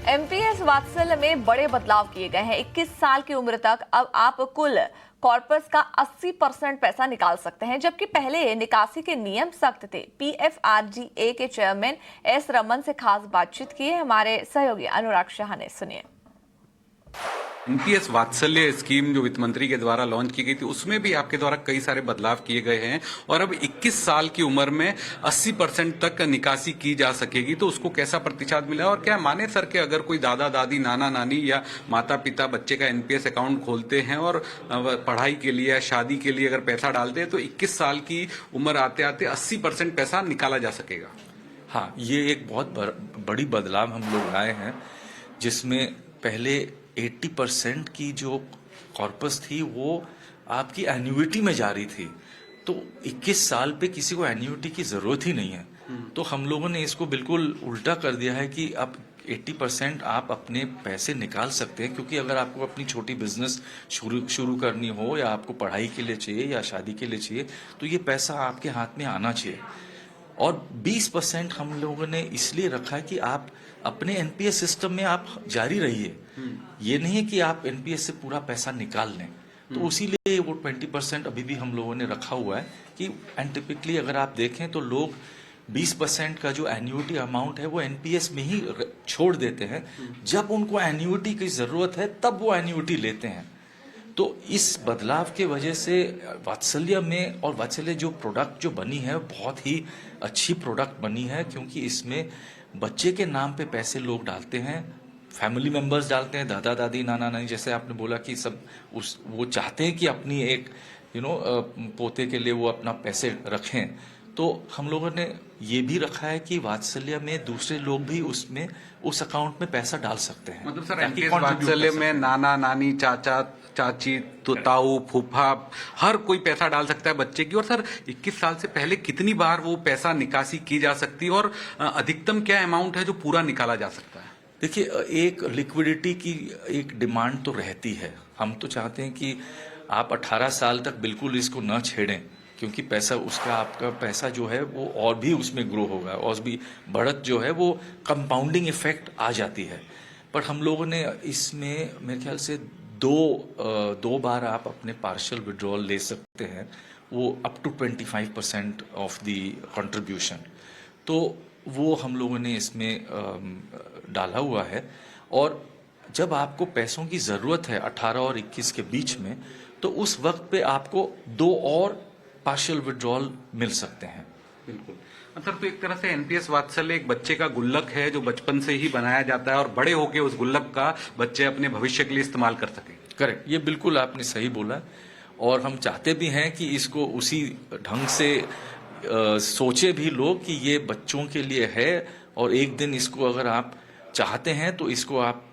MPS वात्सल्य में बड़े बदलाव किए गए हैं। 21 साल की उम्र तक अब आप कुल कॉर्पस का 80% पैसा निकाल सकते हैं, जबकि पहले निकासी के नियम सख्त थे। पीएफआरजीए के चेयरमैन एस रमन से खास बातचीत की है हमारे सहयोगी अनुराग शाह ने। सुनिए। एनपीएस वात्सल्य स्कीम जो वित्त मंत्री के द्वारा लॉन्च की गई थी, उसमें भी आपके द्वारा कई सारे बदलाव किए गए हैं और अब 21 साल की उम्र में 80% तक निकासी की जा सकेगी। तो उसको कैसा प्रतिशत मिला और क्या माने सर कि अगर कोई दादा दादी, नाना नानी या माता पिता बच्चे का एनपीएस अकाउंट खोलते हैं और पढ़ाई के लिए या शादी के लिए अगर पैसा डालते हैं तो 21 साल की उम्र आते आते 80% पैसा निकाला जा सकेगा? हाँ, ये एक बहुत बड़ी बदलाव हम लोग लाए हैं, जिसमें पहले 80% की जो कॉर्पस थी वो आपकी एन्युइटी में जा रही थी। तो 21 साल पे किसी को एन्युइटी की जरूरत ही नहीं है। तो हम लोगों ने इसको बिल्कुल उल्टा कर दिया है कि अब 80% आप अपने पैसे निकाल सकते हैं, क्योंकि अगर आपको अपनी छोटी बिजनेस शुरू करनी हो या आपको पढ़ाई के लिए चाहिए या शादी के लिए चाहिए, तो ये पैसा आपके हाथ में आना चाहिए। और 20% हम लोगों ने इसलिए रखा है कि आप अपने एनपीएस सिस्टम में आप जारी रहिए। ये नहीं है कि आप एनपीएस से पूरा पैसा निकाल लें। तो इसीलिए वो 20% अभी भी हम लोगों ने रखा हुआ है कि एंड टिपिकली अगर आप देखें तो लोग 20% का जो एन्युइटी अमाउंट है वो एनपीएस में ही छोड़ देते हैं। जब उनको एन्युइटी की जरूरत है तब वो एन्युइटी लेते हैं। तो इस बदलाव के वजह से वात्सल्य में, और वात्सल्य जो प्रोडक्ट जो बनी है बहुत ही अच्छी प्रोडक्ट बनी है, क्योंकि इसमें बच्चे के नाम पे पैसे लोग डालते हैं, फैमिली मेंबर्स डालते हैं, दादा दादी, नाना नानी, जैसे आपने बोला कि सब वो चाहते हैं कि अपनी एक पोते के लिए वो अपना पैसे रखें। तो हम लोगों ने ये भी रखा है कि वात्सल्य में दूसरे लोग भी उसमें उस अकाउंट में पैसा डाल सकते हैं। मतलब सर, एनपीएस वात्सल्य में नाना नानी, चाचा चाची, तो ताऊ, फूफा, हर कोई पैसा डाल सकता है बच्चे की। और सर 21 साल से पहले कितनी बार वो पैसा निकासी की जा सकती है और अधिकतम क्या अमाउंट है जो पूरा निकाला जा सकता है? देखिए, एक लिक्विडिटी की एक डिमांड तो रहती है। हम तो चाहते हैं कि आप 18 साल तक बिल्कुल इसको न छेड़ें, क्योंकि पैसा उसका, आपका पैसा जो है वो और भी उसमें ग्रो होगा और भी बढ़त जो है वो कंपाउंडिंग इफेक्ट आ जाती है। पर हम लोगों ने इसमें मेरे ख्याल से दो बार आप अपने पार्शियल विड्रॉल ले सकते हैं, वो up to 25% of the contribution. तो वो हम लोगों ने इसमें डाला हुआ है। और जब आपको पैसों की ज़रूरत है 18 और 21 के बीच में, तो उस वक्त पे आपको 2 और पार्शियल विड्रॉल मिल सकते हैं। बिल्कुल सर, तो एक तरह से एनपीएस वात्सल्य एक बच्चे का गुल्लक है जो बचपन से ही बनाया जाता है और बड़े होके उस गुल्लक का बच्चे अपने भविष्य के लिए इस्तेमाल कर सके। करेक्ट, ये बिल्कुल आपने सही बोला। और हम चाहते भी हैं कि इसको उसी ढंग से सोचे भी लोग कि ये बच्चों के लिए है, और एक दिन इसको अगर आप चाहते हैं तो इसको आप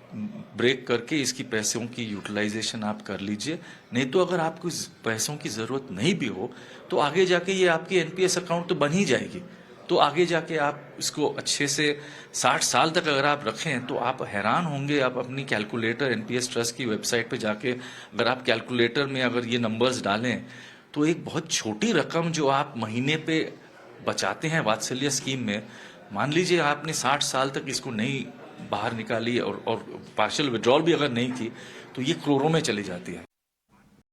ब्रेक करके इसकी पैसों की यूटिलाइजेशन आप कर लीजिए। नहीं तो अगर आपको पैसों की ज़रूरत नहीं भी हो तो आगे जाके ये आपकी एनपीएस अकाउंट तो बन ही जाएगी। तो आगे जाके आप इसको अच्छे से 60 साल तक अगर आप रखें तो आप हैरान होंगे। आप अपनी कैलकुलेटर, एनपीएस ट्रस्ट की वेबसाइट पे जाके अगर आप कैलकुलेटर में अगर ये नंबर्स डालें तो एक बहुत छोटी रकम जो आप महीने पे बचाते हैं वात्सल्य स्कीम में, मान लीजिए आपने 60 साल तक इसको नहीं बाहर निकाली और पार्शियल विड्रॉल भी अगर नहीं की, तो ये करोड़ों में चली जाती है।